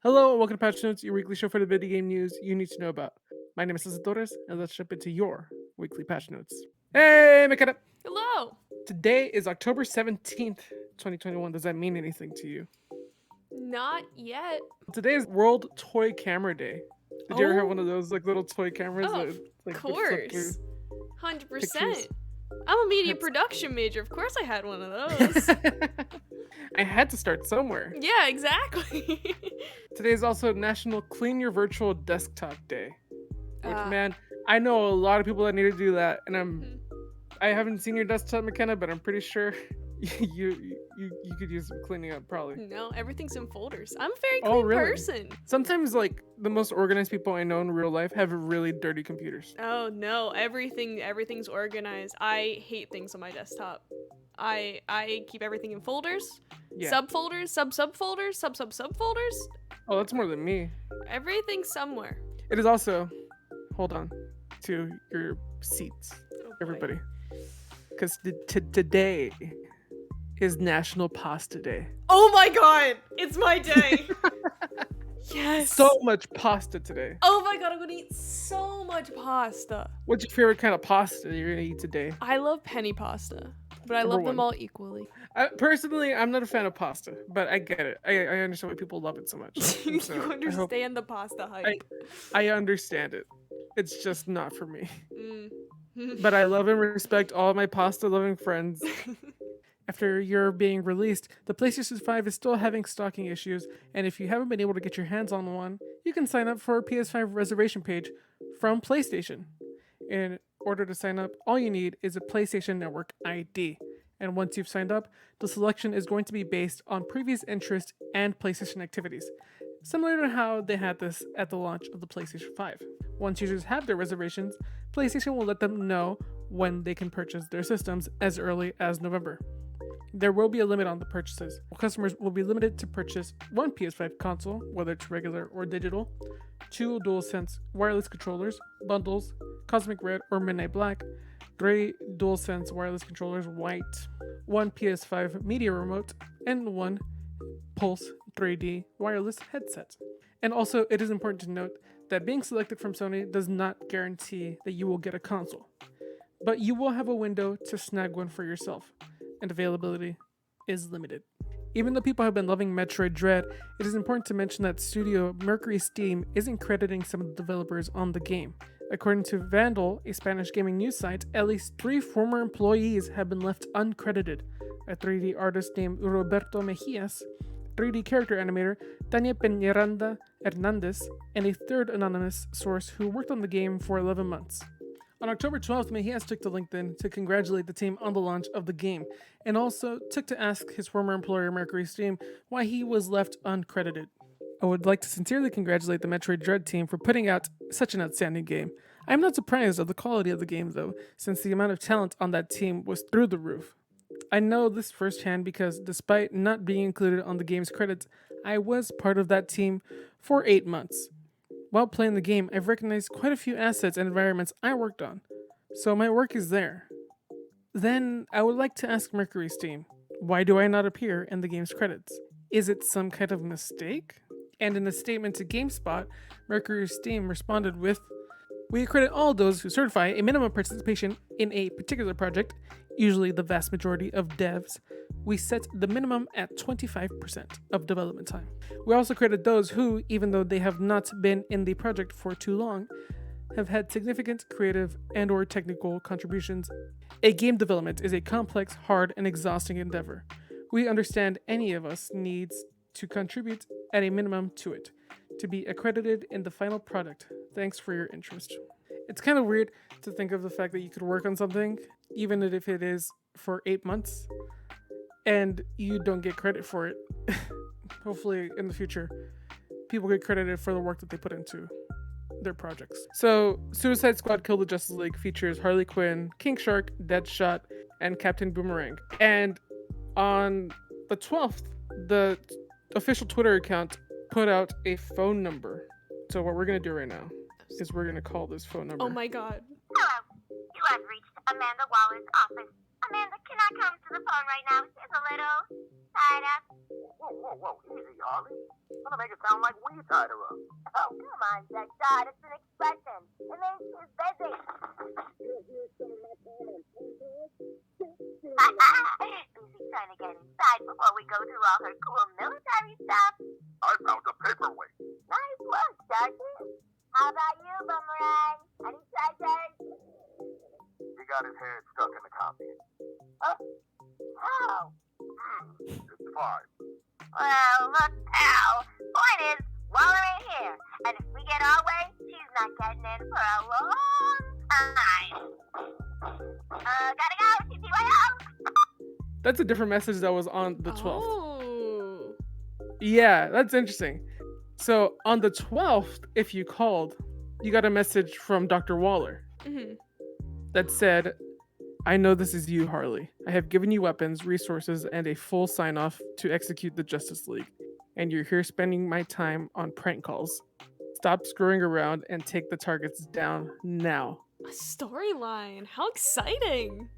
Hello and welcome to Patch Notes, your weekly show for the video game news you need to know about. My name is Cesar Torres, and let's jump into your weekly Patch Notes. Hey, Mikata! Hello. Today is October 17th, 2021. Does that mean anything to you? Not yet. Today is World Toy Camera Day. Did you ever have one of Oh, those little toy cameras of that would flip through course. 100%. pictures? I'm a media That's production major. Of course I had one of those. I had to start somewhere. Yeah, exactly. Today is also National Clean Your Virtual Desktop Day. Which, Ah, man, I know a lot of people that need to do that, and mhm. I haven't seen your desktop, McKenna, but I'm pretty sure you could use some cleaning up, probably. No, everything's in folders. I'm a very Oh, clean really? person. Sometimes, like, the most organized people I know in real life have really dirty computers. Oh no, everything's organized. I hate things on my desktop. I keep everything in folders, Yeah. subfolders, subfolders, subfolders. Oh, that's more than me. Everything's somewhere. It is also, hold on, to your seats, Oh, boy. everybody. Because today is National Pasta Day. Oh my god, it's my day. Yes. So much pasta today. Oh my god, I'm gonna eat so much pasta. What's your favorite kind of pasta you're going to eat today? I love penny pasta, but I Number love them one. all equally. Personally, I'm not a fan of pasta, but I get it. I understand why people love it so much. And so You I hope understand the pasta hype. I understand it. It's just not for me. Mm. But I love and respect all of my pasta loving friends. After a year of being released, the PlayStation 5 is still having stocking issues, and if you haven't been able to get your hands on one, you can sign up for a PS5 reservation page from PlayStation. In order to sign up, all you need is a PlayStation Network ID. And once you've signed up, the selection is going to be based on previous interest and PlayStation activities, similar to how they had this at the launch of the PlayStation 5. Once users have their reservations, PlayStation will let them know when they can purchase their systems as early as November. There will be a limit on the purchases. Customers will be limited to purchase one PS5 console, whether it's regular or digital, two DualSense wireless controllers, bundles, Cosmic Red or Midnight Black, three DualSense wireless controllers, white, one PS5 media remote, and one Pulse 3D wireless headset. And also, it is important to note that being selected from Sony does not guarantee that you will get a console, but you will have a window to snag one for yourself, and availability is limited. Even though people have been loving Metroid Dread, it is important to mention that studio Mercury Steam isn't crediting some of the developers on the game. According to Vandal, a Spanish gaming news site, at least 3 former employees have been left uncredited. A 3D artist named Roberto Mejias, 3D character animator Tania Peñaranda Hernandez, and a third anonymous source who worked on the game for 11 months. On October 12th, Mejias took to LinkedIn to congratulate the team on the launch of the game, and also took to ask his former employer Mercury Steam why he was left uncredited. I would like to sincerely congratulate the Metroid Dread team for putting out such an outstanding game. I am not surprised of the quality of the game though, since the amount of talent on that team was through the roof. I know this firsthand because despite not being included on the game's credits, I was part of that team for 8 months. While playing the game, I've recognized quite a few assets and environments I worked on, so my work is there. Then, I would like to ask Mercury's team, why do I not appear in the game's credits? Is it some kind of mistake? And in a statement to GameSpot, Mercury's team responded with, "We accredit all those who certify a minimum participation in a particular project, usually the vast majority of devs. We set the minimum at 25% of development time. We also credit those who, even though they have not been in the project for too long, have had significant creative and or technical contributions. A game development is a complex, hard, and exhausting endeavor. We understand any of us needs to contribute at a minimum to it, to be accredited in the final product. Thanks for your interest." It's kind of weird to think of the fact that you could work on something, even if it is for 8 months, and you don't get credit for it. Hopefully, in the future, people get credited for the work that they put into their projects. So, Suicide Squad Kill the Justice League features Harley Quinn, King Shark, Deadshot, and Captain Boomerang. And on the 12th, the official Twitter account put out a phone number. So what we're going to do right now is we're going to call this phone number. Oh my god. Hello. You have reached Amanda Waller's office. Amanda, can I come to the phone right now? She's a little tied up. Whoa, easy, Harley. Gonna make it sound like we tied her up. Oh, come on, Jack. God, it's an expression. It means she's busy. Busy trying to get inside before we go through all her cool military stuff. I found a paperweight. Nice work, Sergeant. How about you, Boomerang? Any treasures? He got his head stuck in the copy. Oh. It's fine. Well, look, pal. Point is, Waller ain't here. And if we get our way, she's not getting in for a long time. Gotta go. TTYL. That's a different message that was on the 12th. Oh. Yeah, that's interesting. So on the 12th, if you called, you got a message from Dr. Waller that said, I know this is you, Harley. I have given you weapons, resources, and a full sign-off to execute the Justice League. And you're here spending my time on prank calls. Stop screwing around and take the targets down now. A storyline. How exciting.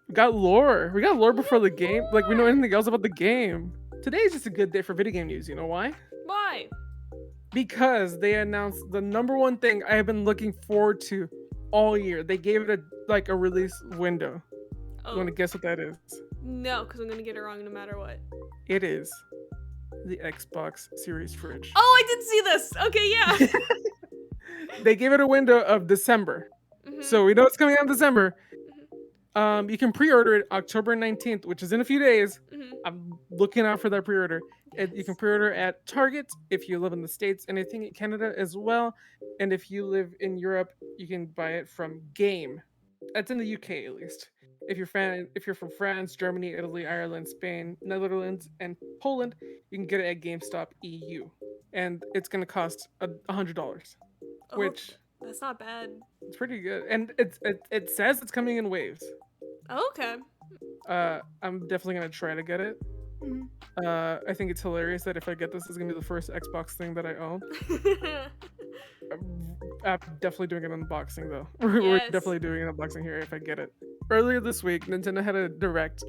We got lore. We got lore before the game. Like, we know anything else about the game. Today is just a good day for video game news. You know why? Why? Because they announced the number one thing I have been looking forward to all year. They gave it a release window. Oh. You want to guess what that is? No, because I'm gonna get it wrong no matter what. It is the Xbox Series fridge. Oh, I did see this. Okay, yeah. They gave it a window of December. So we know it's coming out in December. You can pre-order it October 19th, which is in a few days. I'm looking out for that pre-order. You can pre-order at Target if you live in the States, and I think in Canada as well. And if you live in Europe, you can buy it from Game. That's in the UK at least. If you're from France, Germany, Italy, Ireland, Spain, Netherlands, and Poland, you can get it at GameStop EU, and it's gonna cost $100, which that's not bad. it's pretty good. And it says it's coming in waves. Okay. I'm definitely gonna try to get it. I think it's hilarious that if I get this, it's gonna be the first Xbox thing that I own. I'm definitely doing an unboxing though. We're Yes. definitely doing an unboxing here if I get it. Earlier this week, Nintendo had a direct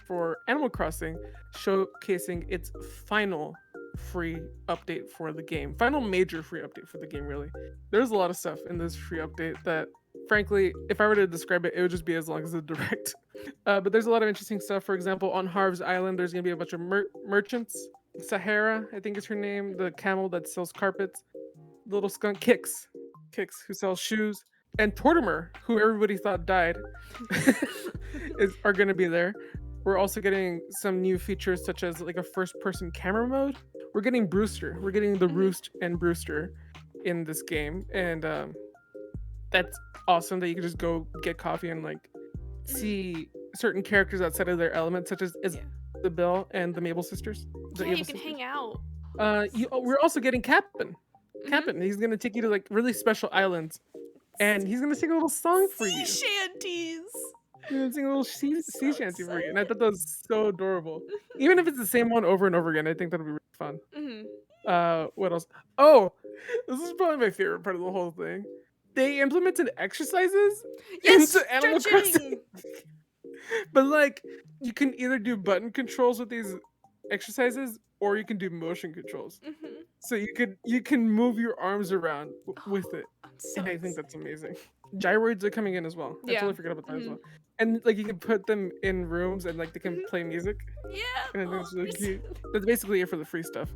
for Animal Crossing showcasing its final free update for the game. Final major free update for the game, really. There's a lot of stuff in this free update that, frankly, if I were to describe it, it would just be as long as the direct. But there's a lot of interesting stuff. For example, on Harv's Island, there's going to be a bunch of merchants. Sahara, I think is her name, the camel that sells carpets. Little skunk Kix, who sells shoes. And Tortimer, who everybody thought died, are going to be there. We're also getting some new features such as like a first-person camera mode. We're getting Brewster. We're getting the Roost and Brewster in this game, and that's awesome that you can just go get coffee and like see certain characters outside of their element, such as Isabelle and the Mabel sisters. Yeah, you can hang out. We're also getting Captain. He's gonna take you to like really special islands, and he's gonna sing a little song for you. Sea shanties. He's gonna sing a little sea shanty for you, and I thought that was so adorable. Even if it's the same one over and over again, I think that'll be really fun. What else? Oh, this is probably my favorite part of the whole thing. They implemented exercises into Animal Crossing. But like, you can either do button controls with these exercises, or you can do motion controls. So you can move your arms around with it, and I think that's amazing. Gyroids are coming in as well. I totally forgot about that as well. And like you can put them in rooms, and like they can play music. Yeah, and I think it's really cute. That's basically it for the free stuff.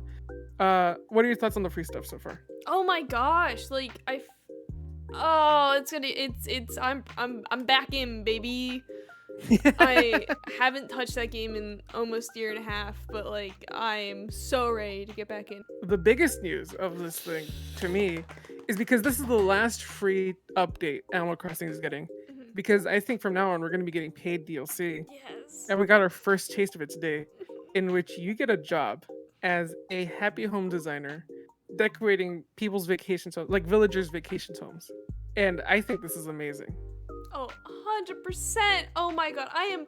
What are your thoughts on the free stuff so far? Oh my gosh, like I'm back in, baby. I haven't touched that game in almost a year and a half, but like I am so ready to get back in. The biggest news of this thing to me is because this is the last free update Animal Crossing is getting. Because I think from now on we're going to be getting paid DLC. Yes. And we got our first taste of it today, in which you get a job as a happy home designer decorating people's vacation homes, like villagers' vacation homes. And I think this is amazing. Oh, 100%. Oh my god, I am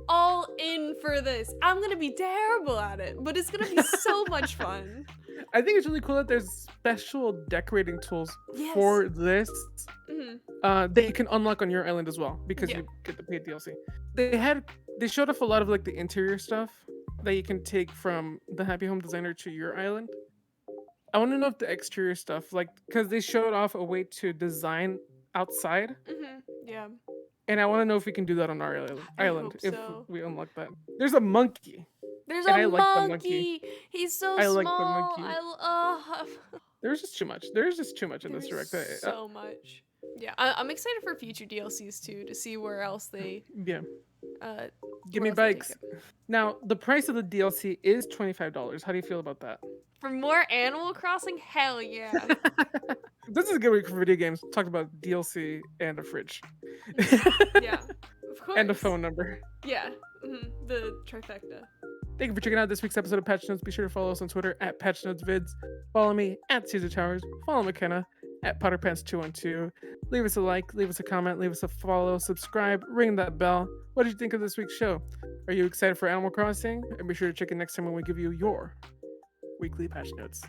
all in for this. I'm gonna be terrible at it, but it's gonna be so much fun. I think it's really cool that there's special decorating tools for this that you can unlock on your island as well, because you get the paid DLC. They showed off a lot of like the interior stuff that you can take from the Happy Home Designer to your island. I want to know if the exterior stuff, like, because they showed off a way to design outside, Yeah. and I want to know if we can do that on our I island hope if so. we unlock that. There's a monkey, There's and a I like the monkey. monkey. He's so I like the small. monkey. I There's just too much. There's just too much in this There's direct. so much. Yeah, I'm excited for future DLCs too to see where else they Yeah, uh give where me else they take bikes. it. Now the price of the DLC is $25. How do you feel about that? For more Animal Crossing, hell yeah. This is a good week for video games. Talked about DLC and a fridge. Yeah, of course. And a phone number. Yeah, the trifecta. Thank you for checking out this week's episode of Patch Notes. Be sure to follow us on Twitter at PatchNotesVids. Follow me at Caesar Towers. Follow McKenna at PotterPants212. Leave us a like, leave us a comment, leave us a follow, subscribe, ring that bell. What did you think of this week's show? Are you excited for Animal Crossing? And be sure to check in next time when we give you your weekly Patch Notes.